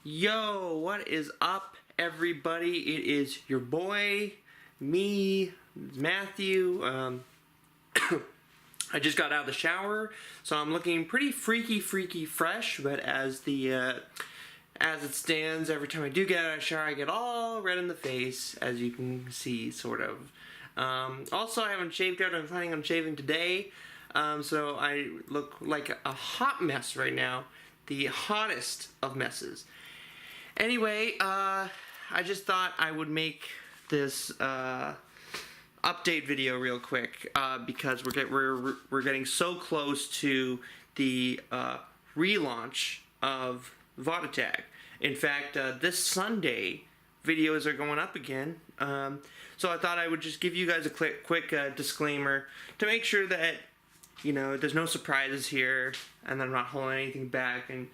Yo, what is up, everybody? It is your boy, me, Matthew. I just got out of the shower, so I'm looking pretty freaky fresh, but as it stands, every time I do get out of the shower, I get all red in the face, as you can see, sort of. Also, I haven't shaved yet. I'm planning on shaving today, so I look like a hot mess right now. The hottest of messes. Anyway, I just thought I would make this update video real quick because we're getting so close to the relaunch of VODATAG. In fact, this Sunday videos are going up again. So I thought I would just give you guys a quick disclaimer to make sure that there's no surprises here, and I'm not holding anything back, and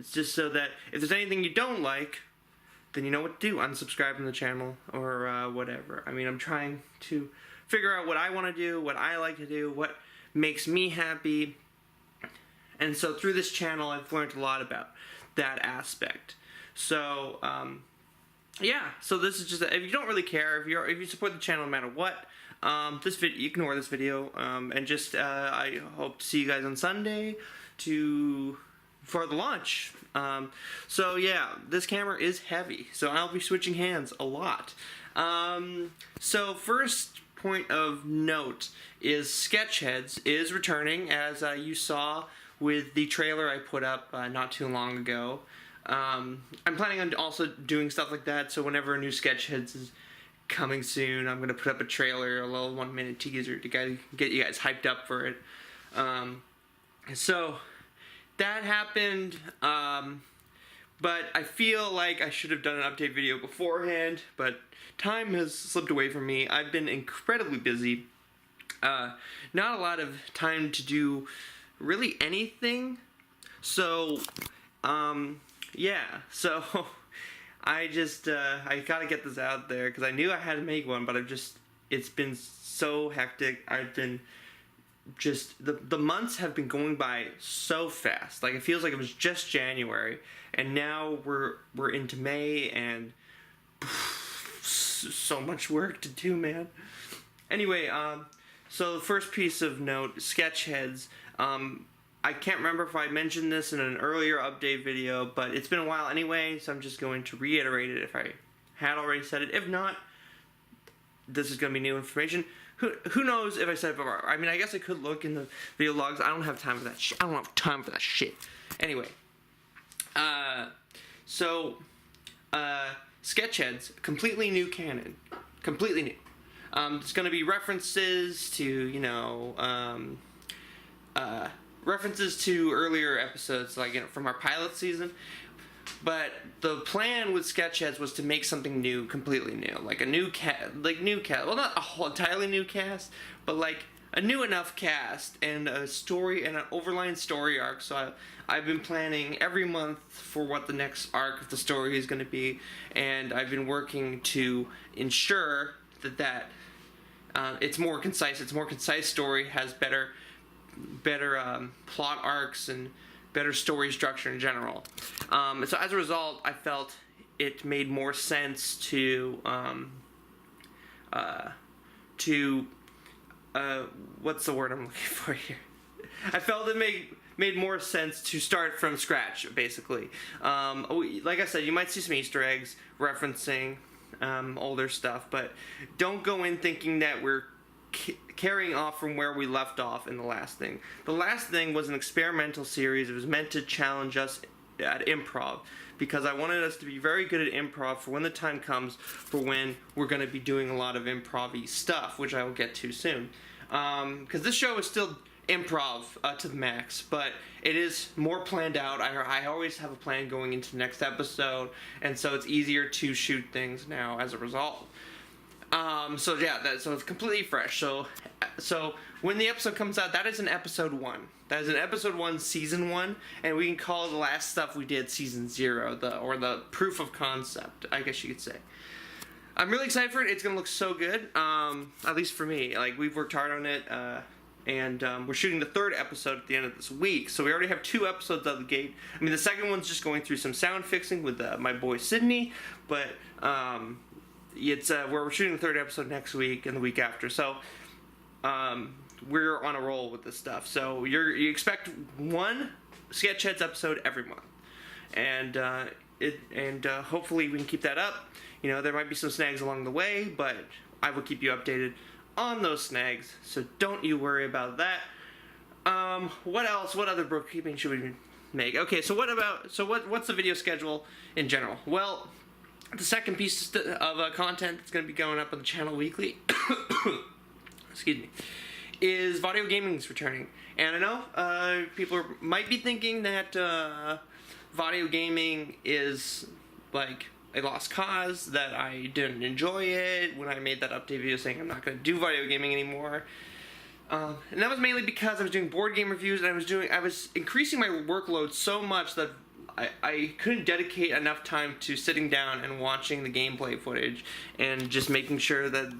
it's just so that if there's anything you don't like, then you know what to do. Unsubscribe from the channel or whatever. I mean, I'm trying to figure out what I want to do, what I like to do, what makes me happy. And so through this channel, I've learned a lot about that aspect. So, yeah. So this is just, if you don't really care, if you support the channel no matter what, ignore this video, and just I hope to see you guys on Sunday for the launch. So yeah, this camera is heavy, so I'll be switching hands a lot. So first point of note is Sketchheads is returning, as you saw with the trailer I put up not too long ago. I'm planning on also doing stuff like that, so whenever a new Sketchheads is coming soon, I'm gonna put up a trailer, a little 1-minute teaser to get you guys hyped up for it. So that happened, but I feel like I should have done an update video beforehand, but time has slipped away from me. I've been incredibly busy. Not a lot of time to do really anything. So, yeah, so I just, I gotta get this out there, because I knew I had to make one, but it's been so hectic. I've been the months have been going by so fast. Like, it feels like it was just January, and now we're into May, and so much work to do, man. Anyway, so the first piece of note, Sketchheads. I can't remember if I mentioned this in an earlier update video, but it's been a while anyway, so I'm just going to reiterate it if I had already said it. If not, this is going to be new information. Who knows if I said it before? I mean, I guess I could look in the video logs. I don't have time for that shit. I don't have time for that shit. Anyway, Sketchheads, completely new canon. Completely new. There's going to be references to, references to earlier episodes, like from our pilot season. But the plan with Sketchheads was to make something new, completely new, like a new cast, well, not a whole entirely new cast, but like a new enough cast and a story and an overlying story arc. So I've been planning every month for what the next arc of the story is going to be, and I've been working to ensure that it's more concise. It's a more concise story, has better plot arcs and better story structure in general. So as a result, I felt it made more sense to what's the word I'm looking for here? I felt it made more sense to start from scratch, basically. Like I said, you might see some Easter eggs referencing older stuff, but don't go in thinking that we're carrying off from where we left off in the last thing. The last thing was an experimental series. It was meant to challenge us at improv, because I wanted us to be very good at improv for when the time comes for when we're going to be doing a lot of improv-y stuff, which I will get to soon. Because this show is still improv to the max, but it is more planned out. I always have a plan going into the next episode, and so it's easier to shoot things now as a result. So yeah, so it's completely fresh. So when the episode comes out, that is an episode 1. That is an episode 1, season 1, and we can call the last stuff we did season 0, or the proof of concept, I guess you could say. I'm really excited for it. It's gonna look so good. At least for me. Like, we've worked hard on it. and we're shooting the third episode at the end of this week. So we already have 2 episodes out of the gate. I mean, the second one's just going through some sound fixing with my boy Sydney, but it's we're shooting the third episode next week and the week after. So we're on a roll with this stuff. So you expect 1 Sketcheads episode every month, and hopefully we can keep that up. You know, there might be some snags along the way, but I will keep you updated on those snags, so don't you worry about that. What else? What other bookkeeping should we make? Okay, so what's the video schedule in general? Well, the second piece of content that's going to be going up on the channel weekly, excuse me, is Vadio Gaming's returning. And I know people might be thinking that Vadio Gaming is like a lost cause, that I didn't enjoy it when I made that update video saying I'm not going to do Vadio Gaming anymore. And that was mainly because I was doing board game reviews, and I was increasing my workload so much that I couldn't dedicate enough time to sitting down and watching the gameplay footage and just making sure that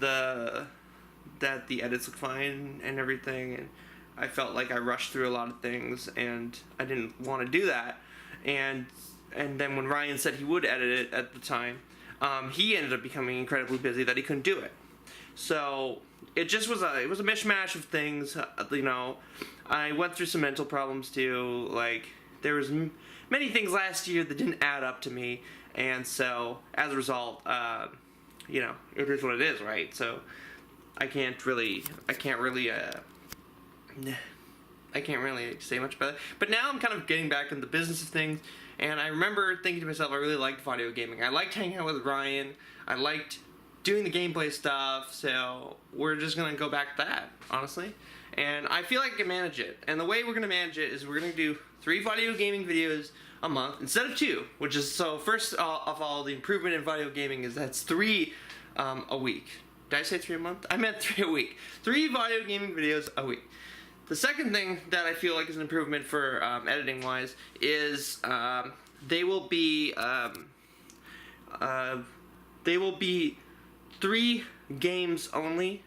the edits look fine and everything. And I felt like I rushed through a lot of things, and I didn't want to do that. And then when Ryan said he would edit it at the time, he ended up becoming incredibly busy that he couldn't do it. So it just was a mishmash of things. You know, I went through some mental problems too. Like, there was many things last year that didn't add up to me, and so as a result, you know, it is what it is, right? So I can't really say much about it. But now I'm kind of getting back in the business of things, and I remember thinking to myself, I really liked Vadio Gaming. I liked hanging out with Ryan. I liked doing the gameplay stuff, so we're just going to go back to that, honestly. And I feel like I can manage it. And the way we're going to manage it is we're going to do 3 Vadio Gaming videos a month instead of 2, which is, so first of all, the improvement in Vadio Gaming is that's 3 a week. Did I say 3 a month? I meant 3 a week. 3 Vadio Gaming videos a week. The second thing that I feel like is an improvement for editing wise is they will be 3 games only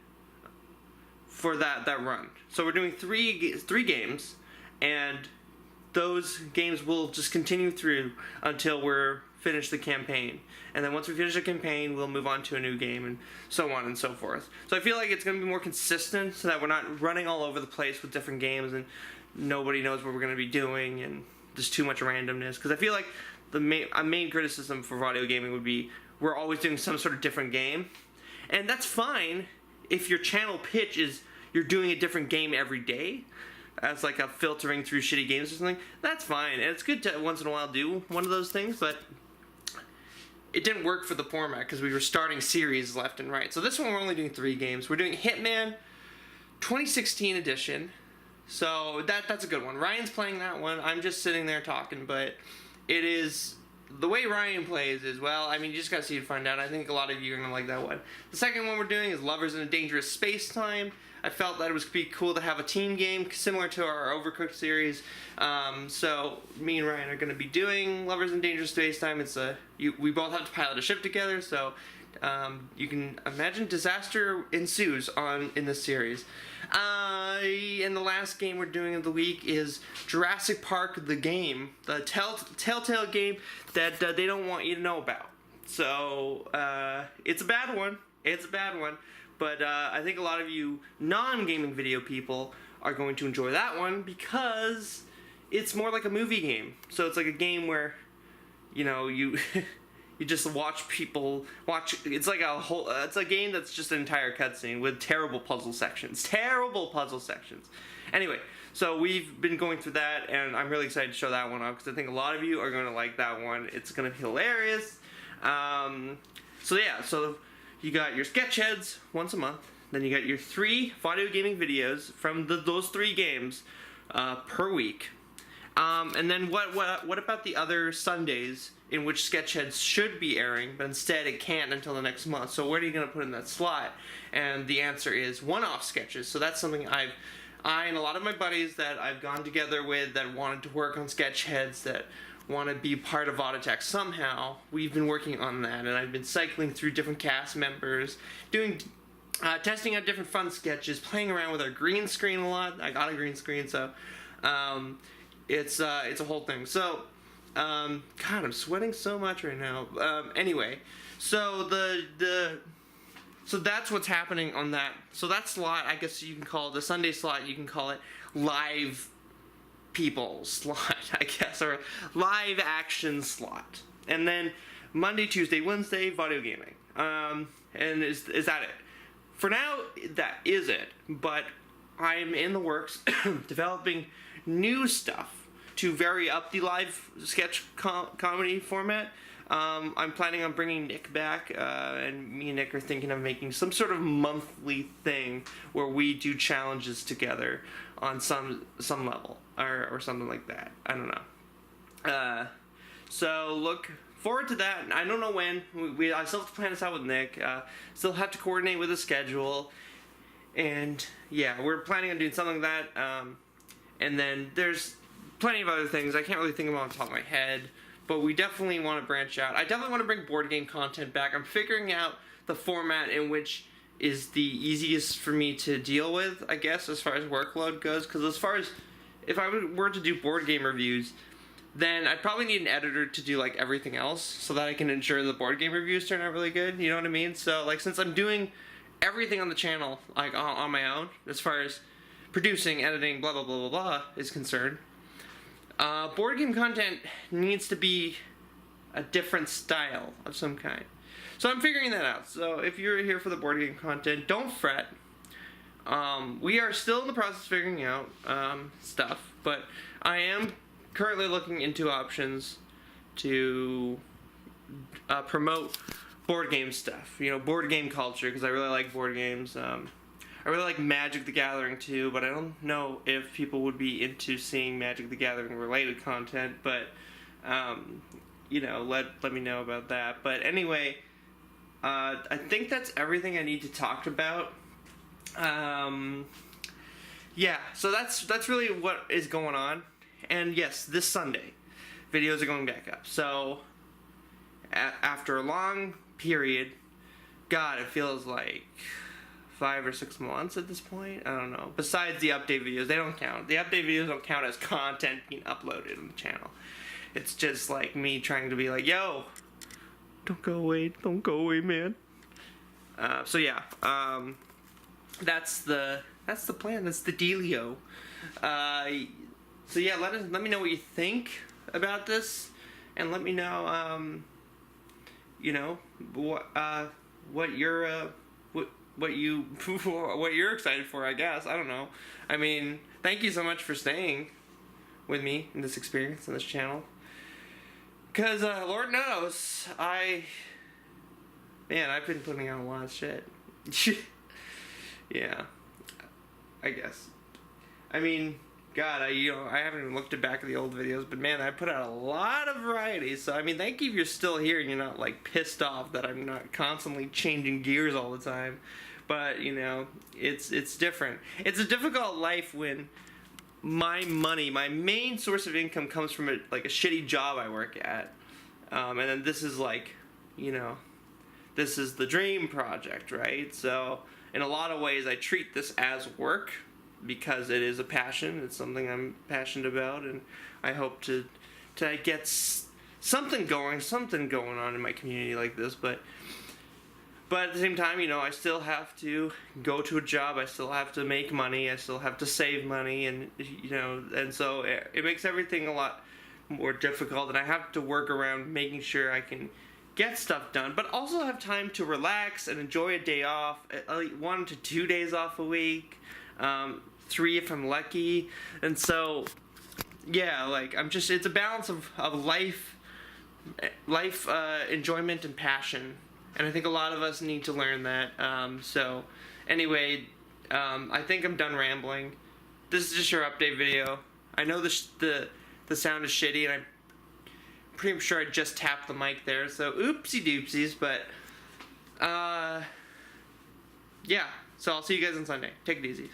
for that run. So we're doing 3 games, and those games will just continue through until we're finished the campaign. And then once we finish the campaign, we'll move on to a new game, and so on and so forth. So I feel like it's going to be more consistent, so that we're not running all over the place with different games and nobody knows what we're going to be doing and there's too much randomness. Because I feel like the main criticism for Vadio Gaming would be we're always doing some sort of different game. And that's fine if your channel pitch is you're doing a different game every day, as like a filtering through shitty games or something. That's fine, and it's good to once in a while do one of those things, but it didn't work for the format because we were starting series left and right. So this one we're only doing 3 games. We're doing Hitman 2016 edition. So that's a good one. Ryan's playing that one. I'm just sitting there talking, but it is the way Ryan plays is, well, I mean, you just gotta see to find out. I think a lot of you are gonna like that one. The second one we're doing is Lovers in a Dangerous Space-Time. I felt that it was be cool to have a team game similar to our Overcooked series. So me and Ryan are going to be doing Lovers in Dangerous Space-Time. It's we both have to pilot a ship together, so you can imagine disaster ensues in this series. And the last game we're doing of the week is Jurassic Park the game, the Telltale game that they don't want you to know about. So it's a bad one. It's a bad one. But I think a lot of you non-gaming video people are going to enjoy that one because it's more like a movie game. So it's like a game where, you know, you you just watch people watch. It's like it's a game that's just an entire cutscene with terrible puzzle sections. Terrible puzzle sections. Anyway, so we've been going through that, and I'm really excited to show that one off because I think a lot of you are going to like that one. It's going to be hilarious. So yeah, so you got your Sketcheads once a month. Then you got your 3 Vadio Gaming videos from those 3 games per week. And then what about the other Sundays in which Sketcheads should be airing, but instead it can't until the next month? So where are you going to put in that slot? And the answer is one-off sketches. So that's something I and a lot of my buddies that I've gone together with that wanted to work on Sketcheads, that want to be part of Auditech somehow, we've been working on that, and I've been cycling through different cast members, doing testing out different fun sketches, playing around with our green screen a lot. I got a green screen, so it's a whole thing. So, God, I'm sweating so much right now. Anyway, so so that's what's happening on that. So that slot, I guess you can call it the Sunday slot. You can call it live people slot, I guess, or live action slot. And then Monday, Tuesday, Wednesday, video gaming. And is that it? For now, that is it. But I'm in the works developing new stuff to vary up the live sketch comedy format. I'm planning on bringing Nick back, and me and Nick are thinking of making some sort of monthly thing where we do challenges together on some level, or something like that. I don't know. So look forward to that. I don't know when. I still have to plan this out with Nick. Still have to coordinate with the schedule. And yeah, we're planning on doing something like that. And then there's plenty of other things I can't really think of on the top of my head. But we definitely want to branch out. I definitely want to bring board game content back. I'm figuring out the format in which is the easiest for me to deal with, I guess, as far as workload goes. Because as far as, if I were to do board game reviews, then I'd probably need an editor to do like everything else so that I can ensure the board game reviews turn out really good. You know what I mean? So like, since I'm doing everything on the channel like on my own, as far as producing, editing, blah blah blah blah blah is concerned, board game content needs to be a different style of some kind. So I'm figuring that out. So if you're here for the board game content, don't fret. We are still in the process of figuring out stuff, but I am currently looking into options to promote board game stuff. You know, board game culture, because I really like board games. I really like Magic the Gathering too, but I don't know if people would be into seeing Magic the Gathering related content, but you know, let me know about that. But anyway, I think that's everything I need to talk about. Yeah, so that's really what is going on. And yes, this Sunday, videos are going back up. So after a long period, God, it feels like 5 or 6 months at this point. I don't know. Besides the update videos, they don't count. The update videos don't count as content being uploaded on the channel. It's just like me trying to be like, yo, don't go away, man. So yeah, that's the plan. That's the dealio. So yeah, let me know what you think about this, and let me know, you know, what you're what you're excited for. I guess, I don't know. I mean, thank you so much for staying with me in this experience on this channel. Cause Lord knows I've been putting out a lot of shit. Yeah, I guess. I mean, God, I haven't even looked back at the old videos, but man, I put out a lot of variety. So I mean, thank you if you're still here and you're not like pissed off that I'm not constantly changing gears all the time. But you know, it's different. It's a difficult life when my main source of income comes from a shitty job I work at, and then this is like, you know, this is the dream project, right? So in a lot of ways, I treat this as work, because it is a passion. It's something I'm passionate about, and I hope to get something going on in my community like this. But at the same time, you know, I still have to go to a job. I still have to make money. I still have to save money, and you know, and so it makes everything a lot more difficult. And I have to work around making sure I can get stuff done, but also have time to relax and enjoy a day off, 1 to 2 days off a week. 3 if I'm lucky. And so yeah, like it's a balance of life enjoyment and passion, and I think a lot of us need to learn that. So anyway, I think I'm done rambling. This is just your update video. I know the sound is shitty, and I'm pretty sure I just tapped the mic there, so oopsie doopsies. But yeah, so I'll see you guys on Sunday. Take it easy.